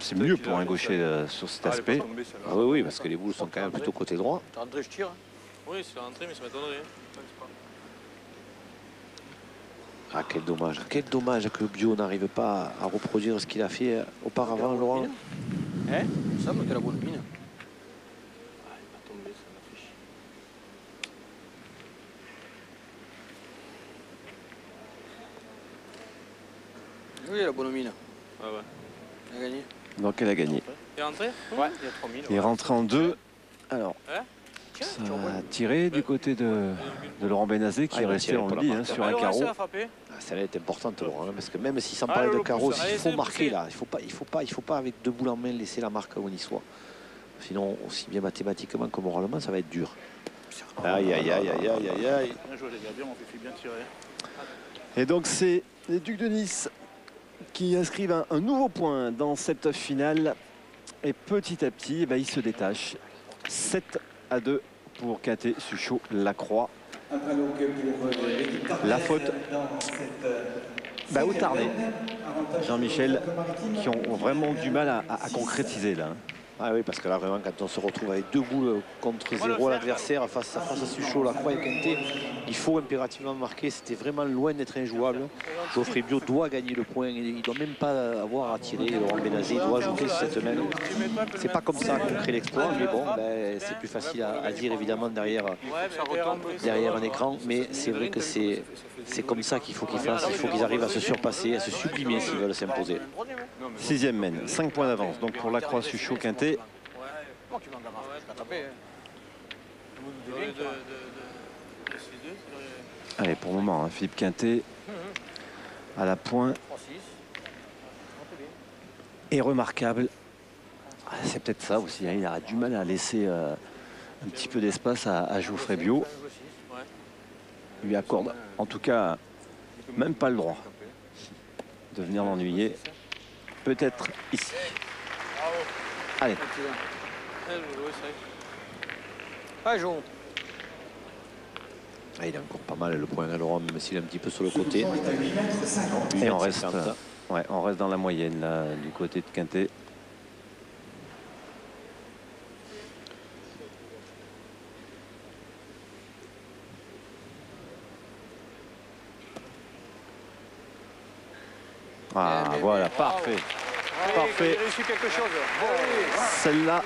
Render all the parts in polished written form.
C'est mieux pour un gaucher sur cet aspect. Ah oui, oui, parce que les boules sont quand même plutôt côté droit. T'es rentré, je tire. Oui, c'est rentré, mais ça m'étonnerait. Ah, quel dommage. Quel dommage que Bio n'arrive pas à reproduire ce qu'il a fait auparavant, Laurent. Hein? Ça me fait la bonne mine. Ah, il m'a tombé, ça m'a fait chier. Oui, la bonne mine. Ouais, ouais. Elle a gagné. Donc elle a gagné. Il est rentré? Ouais. Il y a 3000. Il est rentré en 2. Alors, Hein? Tiens, ça tu envoies. a tiré du côté de Laurent Benazé qui Ah, est il a resté tiré en pour la lit marque. sur un Allez, carreau. ça a frappé. Ah, celle-là est importante, Laurent, hein, parce que même s'il s'en Allez, parlait de le carreau, pouce, il allez, faut c'est marquer poussé. là. Il faut pas avec deux boules en main laisser la marque où on y soit. Sinon, aussi bien mathématiquement que moralement, ça va être dur. Aïe, aïe, aïe, aïe, aïe, aïe, aïe. Bien joué, les gars, bien, on fait bien tirer. Et donc c'est les Ducs de Nice qui inscrivent un nouveau point dans cette finale. Et petit à petit, ils se détachent. 7-2 pour Quintet, Suchot, Lacroix. La faute au Tarnet, Jean-Michel, qui ont vraiment du mal à concrétiser là. Ah oui, parce que là, vraiment, quand on se retrouve avec deux boules contre zéro à l'adversaire, face à Suchot, Lacroix et Quintet, il faut impérativement marquer. C'était vraiment loin d'être injouable. Geoffrey Bio doit gagner le point. Il ne doit même pas avoir à tirer. Laurent Benazé doit ajouter cette main. C'est pas comme ça qu'on crée l'exploit, mais bon, c'est plus facile à dire évidemment derrière un écran. Mais c'est vrai que c'est comme ça qu'il faut qu'ils fassent. Il faut qu'ils arrivent à se surpasser, à se sublimer s'ils veulent s'imposer. 6e mène, 5 points d'avance. Donc pour Lacroix, Suchot, Quintet. Bon, tu manques la marque, tu vas taper. Allez, pour le moment, Philippe Quintet à la pointe 3-6. est remarquable. C'est peut-être ça aussi, il a du mal à laisser un petit peu d'espace à Geoffrey Bio. Il lui accorde en tout cas même pas le droit de venir l'ennuyer. Peut-être ici. Allez. Ah, jaune. Ah, il a encore pas mal le point à Laurent, même s'il est un petit peu sur le côté. Et on reste dans la moyenne là, du côté de Quintet. Ah, voilà, parfait. Parfait. Il a réussi quelque chose. Celle-là,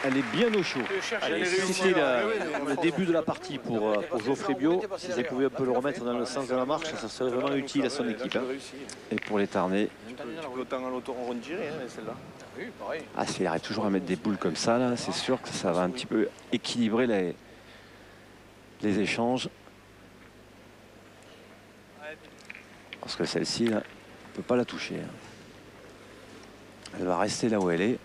elle est bien au chaud. Allez, c'était le début de la partie pour Geoffrey Bio. S'ils pouvaient un peu le remettre dans le sens de la marche, ça serait vraiment utile à son équipe. Hein. Et pour les Tarnais. Tu peux autant à l'autoron tirer, celle-là. Oui, pareil. Ah, s'il arrive toujours à mettre des boules comme ça, là, c'est sûr que ça va un petit peu équilibrer les échanges. Parce que celle-ci, là, on ne peut pas la toucher. Hein. Elle va rester là où elle est.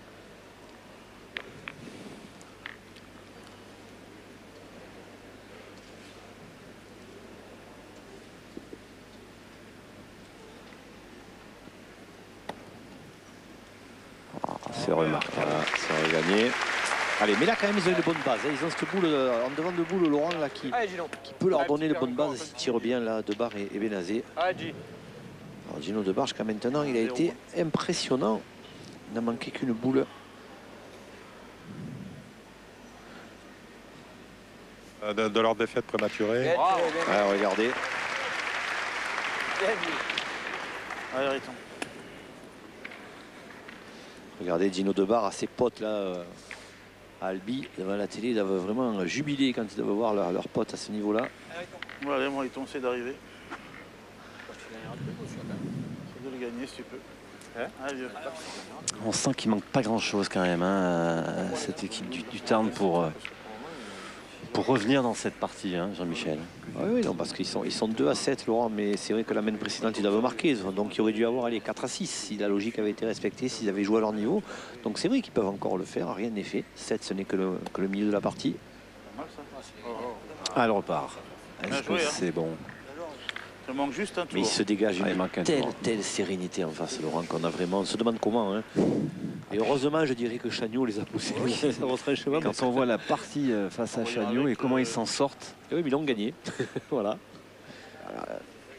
C'est remarquable. Ça va gagner. Allez, mais là quand même ils ont une bonne base. Hein. Ils ont cette boule en devant de boule Laurent là qui peut leur donner de bonnes bases s'ils tirent bien là Debar et Benazé. Alors Gino Debar jusqu'à maintenant il a été impressionnant. Il n'a manqué qu'une boule. De leur défaite prématurée. Ah, regardez. Regardez Gino Debar à ses potes là à Albi devant la télé, ils doivent vraiment jubiler quand ils doivent voir leurs potes à ce niveau-là. Allez, moi, on essaie d'arriver. Tu dois le gagner si tu peux. On sent qu'il manque pas grand-chose quand même, hein, à cette équipe du Tarn pour revenir dans cette partie, hein, Jean-Michel. Ah oui, non, parce qu'ils sont 2 à 7, Laurent, mais c'est vrai que la main précédente, ils doivent marquer. Donc il aurait dû avoir les 4 à 6 si la logique avait été respectée, s'ils avaient joué à leur niveau. Donc c'est vrai qu'ils peuvent encore le faire, rien n'est fait. 7, ce n'est que le milieu de la partie. Ah, elle repart. Est-ce que c'est bon? Ça manque juste un tour. Mais il se dégage une tour. telle sérénité en face, Laurent, qu'on a vraiment. On se demande comment. Hein. Et heureusement, je dirais que Chagnot les a poussés. Quand on voit la partie face à Chagnot et comment ils s'en sortent. Oui, mais ils l'ont gagné. Voilà.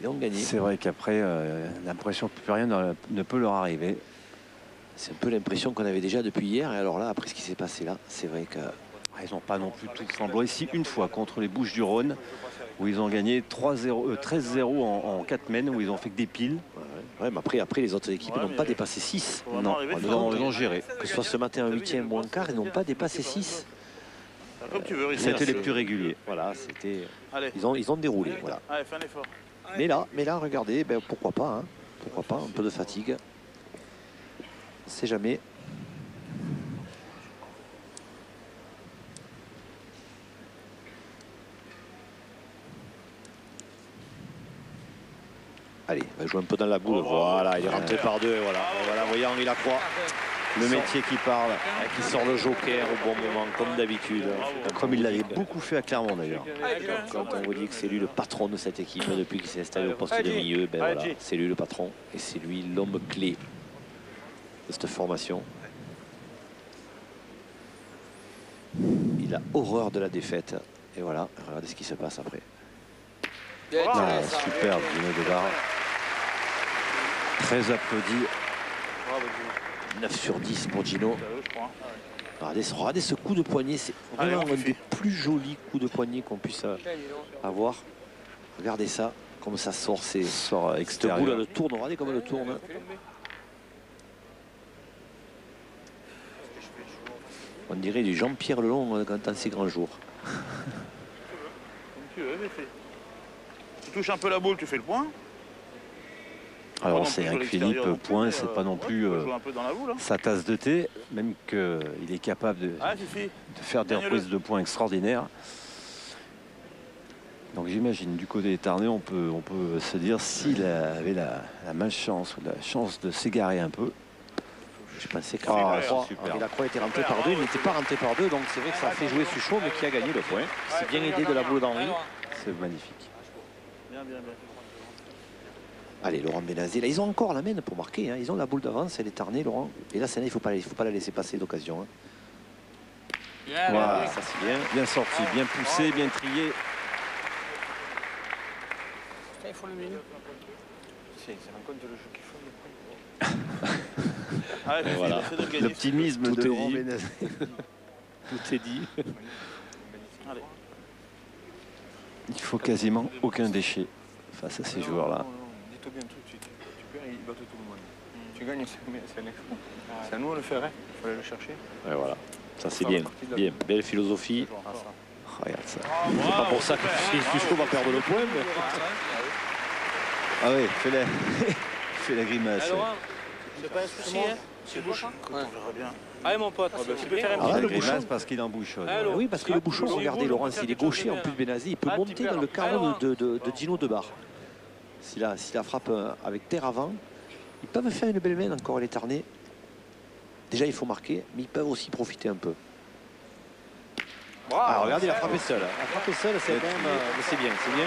Ils l'ont gagné. C'est vrai qu'après, l'impression que plus rien ne peut leur arriver. C'est un peu l'impression qu'on avait déjà depuis hier. Et alors là, après ce qui s'est passé là, c'est vrai que... Ils n'ont pas non plus tout flamboyé. Si une fois contre les Bouches-du-Rhône, où ils ont gagné 13-0 en 4 mènes, où ils ont fait que des piles. Ouais, mais après les autres équipes n'ont pas dépassé 6. Non, ils ont géré. Que ce soit ce matin en 8e ou en quart, ils n'ont pas dépassé 6. Comme tu veux, C'était les plus réguliers. Voilà, c'était... Allez. Ils ont déroulé, voilà. Allez, fais un effort. Mais là, regardez, ben, pourquoi pas, hein. Pourquoi pas, un peu de fatigue. C'est jamais. Allez, il va jouer un peu dans la boule. Voilà, il est rentré par deux. Et voilà, voyons, il la croit. Le métier qui parle. Qui sort le joker au bon moment, comme d'habitude. Comme il l'avait beaucoup fait à Clermont d'ailleurs. Quand on vous dit que c'est lui le patron de cette équipe depuis qu'il s'est installé au poste de milieu, ben voilà, c'est lui le patron et c'est lui l'homme clé de cette formation. Il a horreur de la défaite. Et voilà, regardez ce qui se passe après. Ah, super, Gino Débar. Très applaudi. 9 sur 10 pour Gino. Regardez ce coup de poignet, c'est vraiment un des plus jolis coups de poignet qu'on puisse avoir. Regardez ça, comme ça sort, c'est Sort cette extérieur. boule, elle tourne, regardez comme elle tourne. On dirait du Jean-Pierre Lelong dans ses grands jours. Comme tu veux, Fifi. Tu touches un peu la boule, tu fais le point. Alors c'est vrai que Philippe, point, c'est pas non plus Un peu dans la boule, hein. sa tasse de thé, même qu'il est capable de faire des reprises de points extraordinaires. Donc j'imagine du côté des Tarnais, on peut se dire s'il avait la malchance ou la chance de s'égarer un peu. Je pensais que la croix était rentrée par deux, il n'était pas rentré par deux, donc c'est vrai que ça a fait jouer Suchot, mais qui a gagné le point. C'est bien aidé de la boule d'Henri. C'est magnifique. Bien. Allez, Laurent Benazé, là ils ont encore la main pour marquer, hein. Ils ont la boule d'avance, elle est tarnée, Laurent. Et là, il ne faut pas la laisser passer d'occasion. Hein. Voilà, ça c'est bien. bien sorti, bien poussé, bien trié. Il faut le milieu. C'est un compte le jeu qu'il faut. Allez, Fifi, Voilà. essaie de gagner. L'optimisme Tout de est Laurent dit. Benazé. Tout est dit. Allez. Il faut quasiment aucun déchet face à ces joueurs-là. Dis-toi bien tout de suite. Tu perds, ils battent tout le monde. Tu gagnes, c'est un exploit. C'est à nous de le faire, il fallait le chercher. Ouais, voilà. Ça c'est bien. Bien. Belle philosophie. Regarde ça. C'est pas pour ça que Suchot va perdre le point. Mais... Ah oui, fais la grimace. C'est pas un souci, hein? C'est bouche. On verra bien. Allez, mon pote, tu peux faire un Ah, Ah, la le grimace bouchon. parce qu'il embouchonne. Allô. Oui, parce que le bouchon, bouchon, regardez il Laurent, roule, s'il est faire gaucher, en quelque plus Benazzi, il peut Ah, tu monter perds. dans le carreau Allô. de Gino Debar. Si la frappe avec terre avant, ils peuvent faire une belle main encore les Tarnais. Déjà, il faut marquer, mais ils peuvent aussi profiter un peu. Ah, regardez, la frappe est seule. La frappe est seule, c'est bon, mais c'est bien, c'est bien.